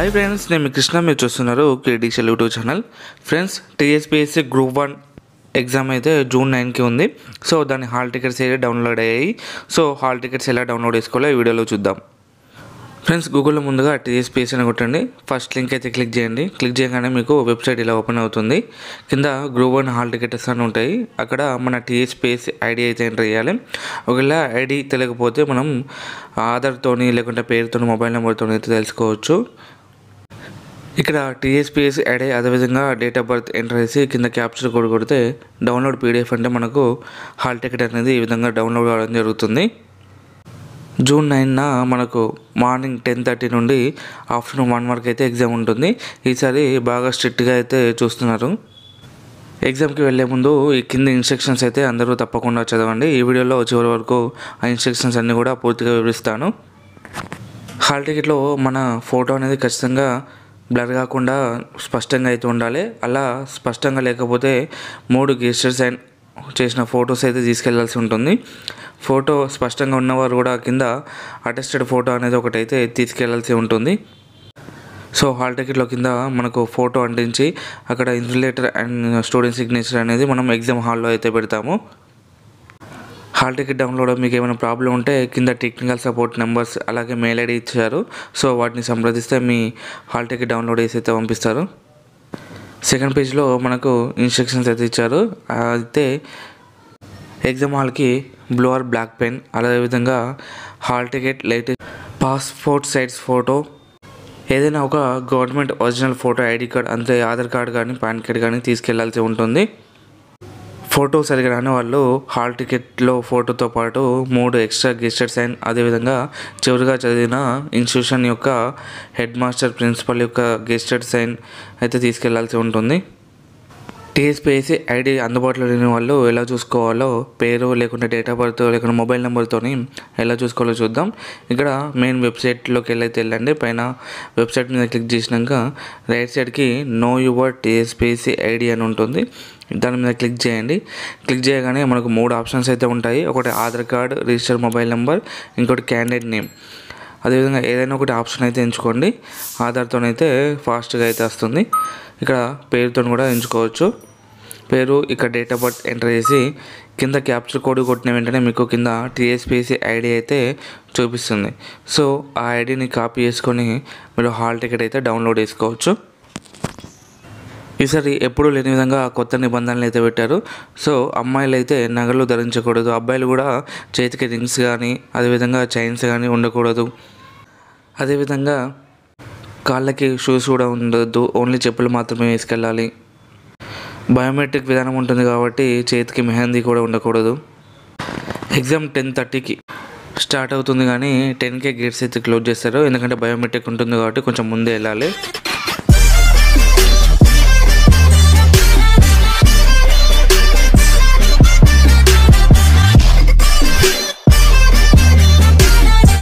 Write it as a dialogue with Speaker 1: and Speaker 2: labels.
Speaker 1: Hi friends, నేను మీ కృష్ణ. మీరు చూస్తున్నారు కేడీషల్ YouTube channel. Friends, TSPSC group 1 exam అయితే జూన్ 9కి ఉంది. సో దాని హాల్ టికెట్స్ అయితే డౌన్లోడ్ అయ్యాయి. సో హాల్ టికెట్స్ ఎలా డౌన్లోడ్ చేసుకోవాలో ఈ వీడియోలో చూద్దాం. ఫ్రెండ్స్, గూగుల్లో ముందుగా టీఎస్పీఎస్సీ అని కొట్టండి. ఫస్ట్ లింక్ అయితే క్లిక్ చేయండి. క్లిక్ చేయగానే మీకు వెబ్సైట్ ఇలా ఓపెన్ అవుతుంది. కింద గ్రూప్ 1 హాల్ టికెట్స్ అని ఉంటాయి. అక్కడ మన టీఎస్పీఎస్సీ ఐడి అయితే ఎంటర్ చేయాలి. ఒకవేళ ఐడి తెలియకపోతే మనం ఆధార్తోని లేకుంటే పేరుతో మొబైల్ నెంబర్తో అయితే తెలుసుకోవచ్చు. ఇక్కడ టీఎస్పీఎస్సీ ఐడి అదేవిధంగా డేట్ ఆఫ్ బర్త్ ఎంటర్ చేసి కింద క్యాప్చర్ కోడ్ కొడితే డౌన్లోడ్ పీడిఎఫ్ అంటే మనకు హాల్ టికెట్ అనేది ఈ విధంగా డౌన్లోడ్ అవ్వడం జరుగుతుంది. జూన్ 9న మనకు మార్నింగ్ 10:30 నుండి ఆఫ్టర్నూన్ 1 వరకు అయితే ఎగ్జామ్ ఉంటుంది. ఈసారి బాగా స్ట్రిక్ట్గా అయితే చూస్తున్నారు. ఎగ్జామ్కి వెళ్ళే ముందు ఈ కింద ఇన్స్ట్రక్షన్స్ అయితే అందరూ తప్పకుండా చదవండి. ఈ వీడియోలో చివరి వరకు ఆ ఇన్స్ట్రక్షన్స్ అన్నీ కూడా పూర్తిగా వివరిస్తాను. హాల్ టికెట్లో మన ఫోటో అనేది ఖచ్చితంగా బ్లర్ కాకుండా స్పష్టంగా అయితే ఉండాలి. అలా స్పష్టంగా లేకపోతే 3 గెస్చర్ సైన్ చేసిన ఫొటోస్ అయితే తీసుకెళ్లాల్సి ఉంటుంది. ఫోటో స్పష్టంగా ఉన్నవారు కూడా కింద అటెస్టెడ్ ఫోటో అనేది ఒకటైతే తీసుకెళ్లాల్సి ఉంటుంది. సో హాల్ టికెట్లో కింద మనకు ఫోటో అంటించి అక్కడ ఇన్విజిలేటర్ అండ్ స్టూడెంట్ సిగ్నేచర్ అనేది మనం ఎగ్జామ్ హాల్లో అయితే పెడతాము. హాల్ టికెట్ డౌన్లోడ్ మీకు ఏమైనా ప్రాబ్లం ఉంటే కింద టెక్నికల్ సపోర్ట్ నెంబర్స్ అలాగే మెయిల్ ఐడి ఇచ్చారు. సో వాటిని సంప్రదిస్తే మీ హాల్ టికెట్ డౌన్లోడ్ చేసి అయితే పంపిస్తారు. సెకండ్ పేజ్లో మనకు ఇన్స్ట్రక్షన్స్ అయితే ఇచ్చారు. అయితే ఎగ్జామ్ హాల్కి బ్లూ ఆర్ బ్లాక్ పెన్, అదేవిధంగా hall ticket latest passport size photo, ఏదైనా ఒక government original photo, ID card, అంతే ఆధార్ కార్డ్ కానీ పాన్ కార్డ్ కానీ తీసుకెళ్లాల్సి ఉంటుంది. ఫోటో సరిగా రాని వాళ్ళు హాల్ టికెట్లో ఫోటోతో పాటు 3 ఎక్స్ట్రా గెస్టెడ్ సైన్, అదేవిధంగా చివరిగా చదివిన ఇన్స్టిట్యూషన్ యొక్క హెడ్ మాస్టర్ ప్రిన్సిపల్ యొక్క గెస్టెడ్ సైన్ అయితే తీసుకెళ్లాల్సి ఉంటుంది. టీఎస్పీఎస్సీ ఐడి అందుబాటులో లేని వాళ్ళు ఎలా చూసుకోవాలో, పేరు లేకుంటే డేట్ ఆఫ్ బర్త్ లేకుంటే మొబైల్ నెంబర్తో ఎలా చూసుకోవాలో చూద్దాం. ఇక్కడ మెయిన్ వెబ్సైట్లోకి వెళ్ళండి. పైన వెబ్సైట్ మీద క్లిక్ చేసినాక రైట్ సైడ్కి నో యువర్ టీఎస్పీఎస్సీ ఐడి అని ఉంటుంది. దాని మీద క్లిక్ చేయండి. క్లిక్ చేయగానే మనకు 3 ఆప్షన్స్ అయితే ఉంటాయి. ఒకటి Aadhaar card, register mobile number, ఇంకోటి క్యాండిడేట్ నేమ్. అదేవిధంగా ఏదైనా ఒకటి ఆప్షన్ అయితే ఎంచుకోండి. ఆధార్తోనైతే ఫాస్ట్గా అయితే వస్తుంది. ఇక్కడ పేరుతో కూడా ఎంచుకోవచ్చు. పేరు, ఇక్కడ డేట్ ఆఫ్ బర్త్ ఎంటర్ చేసి కింద క్యాప్చర్ కోడ్ కొట్టిన వెంటనే మీకు కింద టీఎస్పీఎస్సీ ఐడి అయితే చూపిస్తుంది. సో ఆ ఐడిని కాపీ చేసుకొని మీరు హాల్ టికెట్ అయితే డౌన్లోడ్ చేసుకోవచ్చు. ఈసారి ఎప్పుడూ లేని విధంగా కొత్త నిబంధనలు అయితే పెట్టారు. సో అమ్మాయిలు అయితే నగలు ధరించకూడదు, అబ్బాయిలు కూడా చేతికి రింగ్స్ కానీ అదేవిధంగా చైన్స్ కానీ ఉండకూడదు. అదేవిధంగా కాళ్ళకి షూస్ కూడా ఉండొద్దు, ఓన్లీ చెప్పులు మాత్రమే వేసుకెళ్ళాలి. బయోమెట్రిక్ విధానం ఉంటుంది కాబట్టి చేతికి మెహందీ కూడా ఉండకూడదు. ఎగ్జామ్ 10:30కి స్టార్ట్ అవుతుంది కానీ 10కే గేట్స్ అయితే క్లోజ్ చేస్తారు. ఎందుకంటే బయోమెట్రిక్ ఉంటుంది కాబట్టి కొంచెం ముందే వెళ్ళాలి.